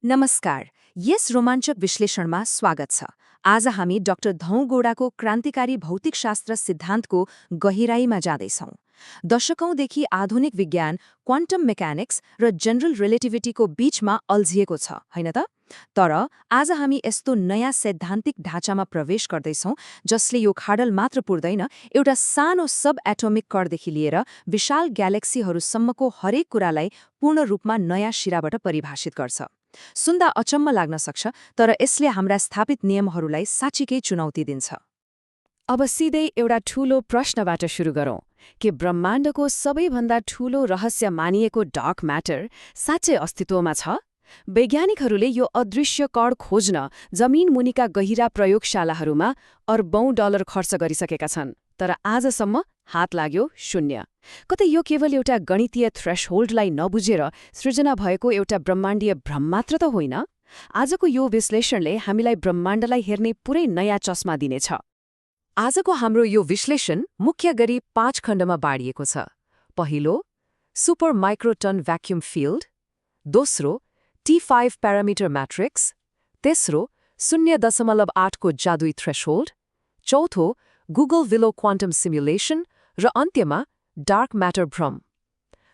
नमस्कार। यस रोमाञ्चक विश्लेषणमा स्वागत छ। आज हामी डाक्टर धौ गोडाको क्रान्तिकारी भौतिकशास्त्र सिद्धान्तको गहिराईमा जाँदैछौँ। दशकौंदेखि आधुनिक विज्ञान, क्वान्टम मेकानिक्स र जनरल रिलेटिभिटीको बीचमा अल्झिएको छ, होइन त? तर आज हामी यस्तो नयाँ सैद्धान्तिक ढाँचामा प्रवेश गर्दैछौँ जसले यो खाडल मात्र पुर्दैन, एउटा सानो सब एटोमिक कणदेखि लिएर विशाल ग्यालेक्सीहरूसम्मको हरेक कुरालाई पूर्ण रूपमा नयाँ शिराबाट परिभाषित गर्छ। सुन्दा अचम्म लाग्न सक्छ, तर यसले हाम्रा स्थापित नियमहरूलाई साँच्चीकै चुनौती दिन्छ। अब सिधै एउटा ठूलो प्रश्नबाट सुरु गरौँ के ब्रह्माण्डको सबैभन्दा ठूलो रहस्य मानिएको डार्क म्याटर साँच्चै अस्तित्वमा छ? वैज्ञानिकहरूले यो अदृश्य कण खोज्न जमिन मुनिका गहिरा प्रयोगशालाहरूमा अर्बौं डलर खर्च गरिसकेका छन्, तर आजसम्म हात लाग्यो शून्य। कतै यो केवल एउटा गणितीय थ्रेशहोल्डलाई नबुझेर सृजना भएको एउटा ब्रह्माण्डीय भ्रम मात्र त होइन? आजको यो विश्लेषणले हामीलाई ब्रह्माण्डलाई हेर्ने पुरै नयाँ चस्मा दिनेछ। आजको हाम्रो यो विश्लेषण मुख्य गरी 5 खण्डमा बाँडिएको छ। पहिलो, सुपर माइक्रोटन भ्याक्युम फिल्ड। दोस्रो, T5 प्यारामिटर म्याट्रिक्स। तेस्रो, 0.8 को जादुई थ्रेशहोल्ड। चौथो, गुगल विलो क्वान्टम सिमुलेसन। र अन्त्यमा डार्क म्याटर भ्रम।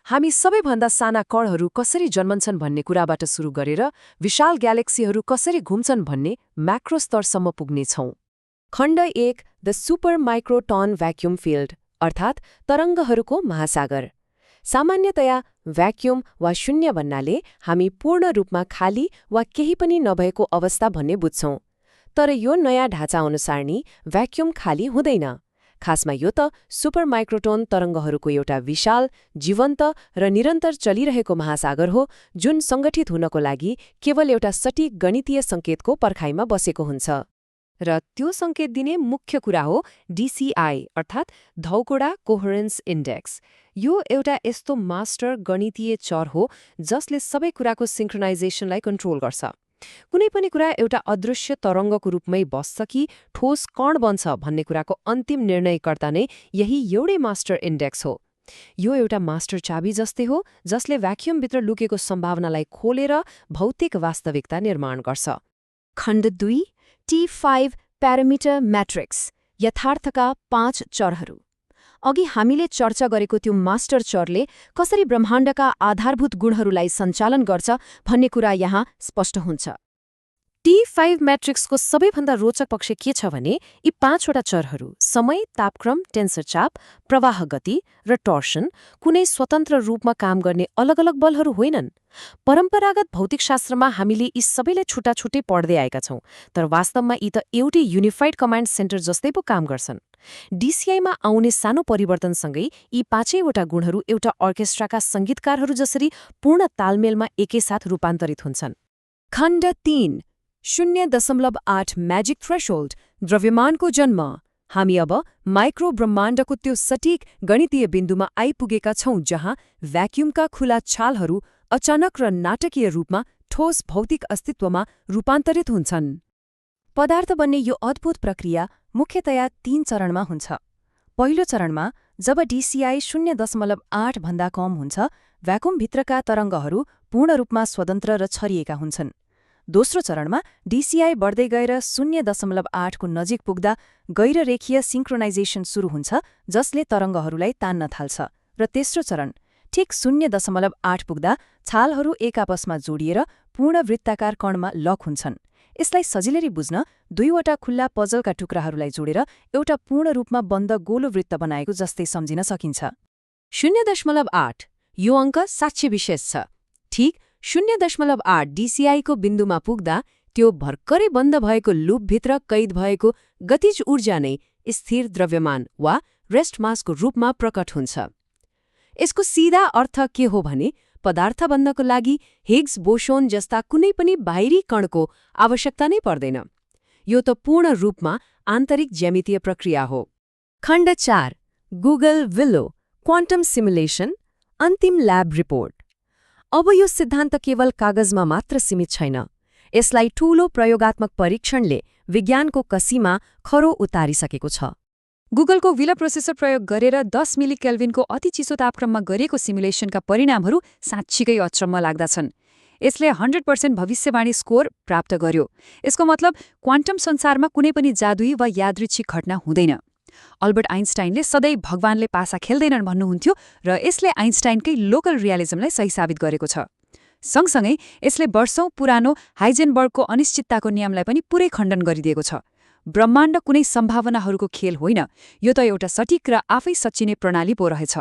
हामी सबैभन्दा साना कणहरू कसरी जन्मन्छन् भन्ने कुराबाट सुरु गरेर विशाल ग्यालेक्सीहरू कसरी घुम्छन् भन्ने म्याक्रो स्तरसम्म पुग्नेछौँ। खण्ड 1, द सुपर माइक्रोटन भ्याक्युम फिल्ड, अर्थात् तरङ्गहरूको महासागर। सामान्यतया भ्याक्युम वा शून्य भन्नाले हामी पूर्ण रूपमा खाली वा केही पनि नभएको अवस्था भन्ने बुझ्छौँ। तर यो नयाँ ढाँचा अनुसार नि भ्याक्युम खाली हुँदैन। खासमा यो त सुपर माइक्रोटोन तरङ्गहरूको एउटा विशाल, जीवन्त र निरन्तर चलिरहेको महासागर हो, जुन सङ्गठित हुनको लागि केवल एउटा सटीक गणितीय सङ्केतको पर्खाइमा बसेको हुन्छ। र त्यो सङ्केत दिने मुख्य कुरा हो DCI, अर्थात् धौगोडा कोहेरेन्स इन्डेक्स। यो एउटा यस्तो मास्टर गणितीय चर हो जसले सबै कुराको सिङ्क्रोनाइजेसनलाई कन्ट्रोल गर्छ। कुनै पनि कुरा एउटा अदृश्य तरङ्गको रूपमै बस्छ कि ठोस कण बन्छ भन्ने कुराको अन्तिम निर्णयकर्ता नै यही एउटै मास्टर इन्डेक्स हो। यो एउटा मास्टर चाबी जस्तै हो जसले भ्याक्युमभित्र लुकेको सम्भावनालाई खोलेर भौतिक वास्तविकता निर्माण गर्छ। खण्ड 2, T5 प्यारामिटर म्याट्रिक्स, यथार्थका 5 चरहरू। अघि हामीले चर्चा गरेको त्यो मास्टर चरले कसरी ब्रह्माण्डका आधारभूत गुणहरूलाई सञ्चालन गर्छ भन्ने कुरा यहाँ स्पष्ट हुन्छ। T5 म्याट्रिक्सको सबैभन्दा रोचक पक्ष के छ भने यी 5वटा चरहरू समय, तापक्रम, टेन्सर चाप, प्रवाह गति र टर्सन कुनै स्वतन्त्र रूपमा काम गर्ने अलग अलग बलहरू होइनन्। परम्परागत भौतिकशास्त्रमा हामीले यी सबैलाई छुट्टै पढ्दै आएका छौँ, तर वास्तवमा यी त एउटै युनिफाइड कमान्ड सेन्टर जस्तै पो काम गर्छन्। DCIमा आउने सानो परिवर्तनसँगै यी 5वटा गुणहरू एउटा अर्केस्ट्राका सङ्गीतकारहरू जसरी पूर्ण तालमेलमा एकैसाथ रूपान्तरित हुन्छन्। खण्ड 3, 0.8 म्याजिक थ्रेशहोल्ड, द्रव्यमानको जन्म। हामी अब माइक्रो ब्रह्माण्डको त्यो सटीक गणितीय बिन्दुमा आइपुगेका छौँ जहाँ भ्याक्युमका खुला छालहरू अचानक र नाटकीय रूपमा ठोस भौतिक अस्तित्वमा रूपान्तरित हुन्छन्। पदार्थ बन्ने यो अद्भुत प्रक्रिया मुख्यतया 3 चरणमा हुन्छ। पहिलो चरणमा जब DCI 0.8 भन्दा कम हुन्छ, भ्याकुमभित्रका तरङ्गहरू पूर्ण रूपमा स्वतन्त्र र छरिएका हुन्छन्। दोस्रो चरणमा DCI बढ्दै गएर 0.8 को नजिक पुग्दा गैररेखीय सिङ्क्रोनाइजेसन सुरु हुन्छ जसले तरङ्गहरूलाई तान्न थाल्छ। र तेस्रो चरण ठिक 0.8 पुग्दा छालहरू एक आपसमा जोडिएर पूर्ण वृत्ताकार कणमा लक हुन्छन्। यसलाई सजिलै बुझ्न 2वटा खुल्ला पजलका टुक्राहरूलाई जोडेर एउटा पूर्ण रूपमा बन्द गोलो वृत्त बनाएको जस्तै सम्झिन सकिन्छ। 0.8 यो अङ्क साँच्चै विशेष छ। ठिक 0.8 DCIको बिन्दुमा पुग्दा त्यो भर्खरै बन्द भएको लुपभित्र कैद भएको गतिज ऊर्जा नै स्थिर द्रव्यमान वा रेस्ट मासको रूपमा प्रकट हुन्छ। यसको सिधा अर्थ के हो भने पदार्थ बन्नको लागि हिग्स बोसोन जस्ता कुनै पनि बाहिरी कणको आवश्यकता नै पर्दैन। यो त पूर्ण रूपमा आन्तरिक ज्यामितीय प्रक्रिया हो। खण्ड 4, गुगल विलो क्वान्टम सिमुलेसन, अन्तिम ल्याब रिपोर्ट। अब यो सिद्धान्त केवल कागजमा मात्र सीमित छैन। यसलाई ठूलो प्रयोगात्मक परीक्षणले विज्ञानको कसीमा खरो उतारिसकेको छ। गुगलको विलो प्रोसेसर प्रयोग गरेर 10 मिली केल्भिनको अति चिसो तापक्रममा गरेको सिमुलेसनका परिणामहरू साँच्चीकै अचम्म लाग्दछन्। यसले 100% भविष्यवाणी स्कोर प्राप्त गर्यो। यसको मतलब क्वान्टम संसारमा कुनै पनि जादुई वा यादृच्छिक घटना हुँदैन। अल्बर्ट आइन्स्टाइनले सधैँ भगवानले पासा खेल्दैनन् भन्नुहुन्थ्यो र यसले आइन्स्टाइनकै लोकल रियालिजमलाई सही साबित गरेको छ। सँगसँगै यसले वर्षौं पुरानो हाइजेनबर्गको अनिश्चितताको नियमलाई पनि पुरै खण्डन गरिदिएको छ। ब्रह्माण्ड कुनै सम्भावनाहरूको खेल होइन, यो त एउटा सटीक र आफै सच्चिने प्रणाली पो रहेछ।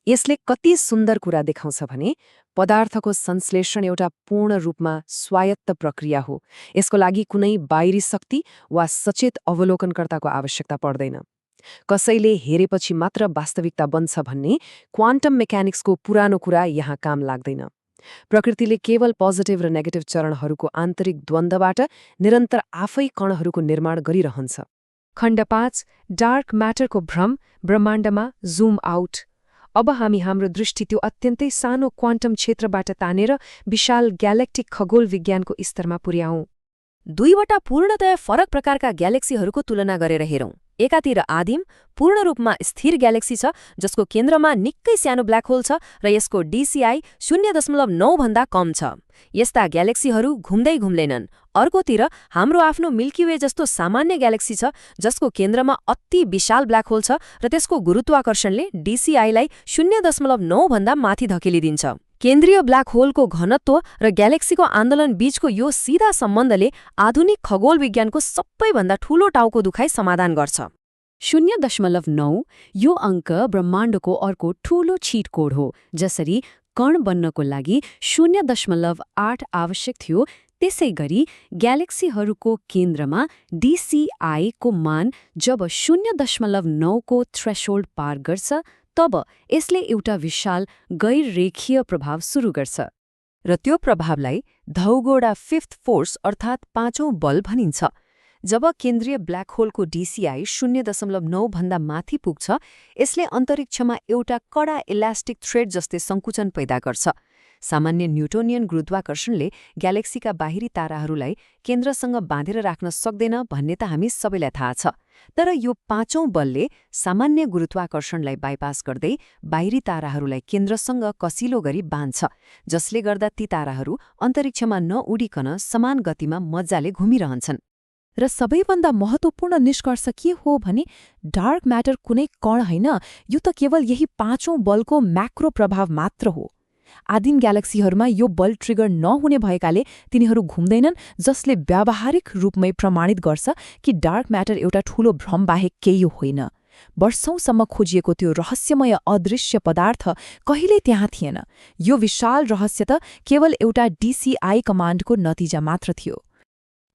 यसले कति सुन्दर कुरा देखाउँछ भने पदार्थको संश्लेषण एउटा पूर्ण रूपमा स्वायत्त प्रक्रिया हो। यसको लागि कुनै बाहिरी शक्ति वा सचेत अवलोकनकर्ताको आवश्यकता पर्दैन। कसैले हेरेपछि मात्र वास्तविकता बन्छ भन्ने क्वान्टम मेकानिक्सको पुरानो कुरा यहाँ काम लाग्दैन। प्रकृतिले केवल पोजिटिभ र नेगेटिभ चरणहरूको आन्तरिक द्वन्द्वबाट निरन्तर आफै कणहरूको निर्माण गरिरहन्छ। खण्ड 5 डार्क म्याटरको भ्रम ब्रह्माण्डमा जुम आउट। अब हामी हाम्रो दृष्टि त्यो अत्यन्तै सानो क्वान्टम क्षेत्रबाट तानेर विशाल ग्यालेक्टिक खगोल विज्ञानको स्तरमा पुर्याउँ। दुईवटा पूर्णतया फरक प्रकारका ग्यालेक्सीहरूको तुलना गरेर हेरौँ। एकातिर आदिम पूर्ण रूपमा स्थिर ग्यालेक्सी छ जसको केन्द्रमा निकै सानो ब्ल्याक होल छ र यसको DCI 0.9 भन्दा कम छ। यस्ता ग्यालेक्सीहरू घुम्दै घुम्लेनन्। अर्कोतिर हाम्रो आफ्नो मिल्की वे जस्तो सामान्य ग्यालेक्सी छ जसको केन्द्रमा अति विशाल ब्ल्याक होल छ र त्यसको गुरुत्वाकर्षणले DCI-लाई 0.9 भन्दा माथि धकेलिदिन्छ। केन्द्रीय ब्ल्याक होलको घनत्व र ग्यालेक्सीको आन्दोलन बीचको यो सीधा सम्बन्धले आधुनिक खगोल विज्ञानको सबैभन्दा ठूलो टाउको दुखाइ समाधान गर्छ। 0.9 यो अङ्क ब्रह्माण्डको अर्को ठूलो चीट कोड हो। जसरी कण बन्नको लागि 0.8 आवश्यक थियो, त्यसैगरी ग्यालेक्सीहरूको केन्द्रमा DCI को मान जब 0.9 को थ्रेशोल्ड पार गर्छ तब यसले एउटा विशाल गैर-रेखीय प्रभाव सुरु गर्छ। र त्यो प्रभावलाई धौगोडा फिफ्थ फोर्स अर्थात् पाँचौं बल भनिन्छ। जब केन्द्रीय ब्ल्याक होलको DCI 0.9 भन्दा माथि पुग्छ, यसले अन्तरिक्षमा एउटा कडा इलास्टिक थ्रेड जस्तै सङ्कुचन पैदा गर्छ। सामान्य न्युटोनियन गुरुत्वाकर्षणले ग्यालेक्सीका बाहिरी ताराहरूलाई केन्द्रसँग बाँधेर राख्न सक्दैन भन्ने त हामी सबैलाई थाहा छ। तर यो पाँचौं बलले सामान्य गुरुत्वाकर्षणलाई बाइपास गर्दै बाहिरी ताराहरूलाई केन्द्रसँग कसिलो गरी बाँध्छ, जसले गर्दा ती ताराहरू अन्तरिक्षमा नउडिकन समान गतिमा मजाले घुमिरहन्छन्। र सबैभन्दा महत्त्वपूर्ण निष्कर्ष के हो भने डार्क म्याटर कुनै कण होइन, यो त केवल यही पाँचौं बलको म्याक्रो प्रभाव मात्र हो। आदिम ग्यालेक्सीहरूमा यो बल ट्रिगर नहुने भएकाले तिनीहरू घुम्दैनन्, जसले व्यावहारिक रूपमै प्रमाणित गर्छ कि डार्क म्याटर एउटा ठूलो भ्रम बाहेक केही होइन। वर्षौंसम्म खोजिएको त्यो रहस्यमय अदृश्य पदार्थ कहिल्यै त्यहाँ थिएन। यो विशाल रहस्य त केवल एउटा DCI कमान्डको नतिजा मात्र थियो।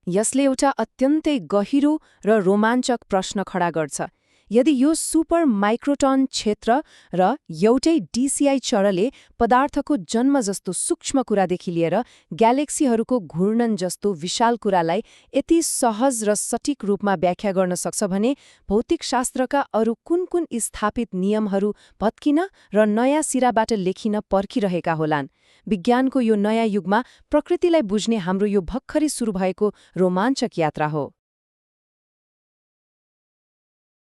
यसले एउटा अत्यन्तै गहिरो र रोमाञ्चक प्रश्न खडा गर्छ। यदि यो सुपर माइक्रोटन क्षेत्र र एउटै DCI चरले पदार्थको जन्म जस्तो सूक्ष्म कुरादेखि लिएर ग्यालेक्सीहरूको घूर्णन जस्तो विशाल कुरालाई यति सहज र सटीक रूपमा व्याख्या गर्न सक्छ भने भौतिकशास्त्रका अरू कुन कुन स्थापित नियमहरू भत्किन र नयाँ सिराबाट लेखिन पर्खिरहेका होलान्। विज्ञानको यो नयाँ युगमा प्रकृतिलाई बुझ्ने हाम्रो यो भर्खरै सुरु भएको रोमाञ्चक यात्रा हो।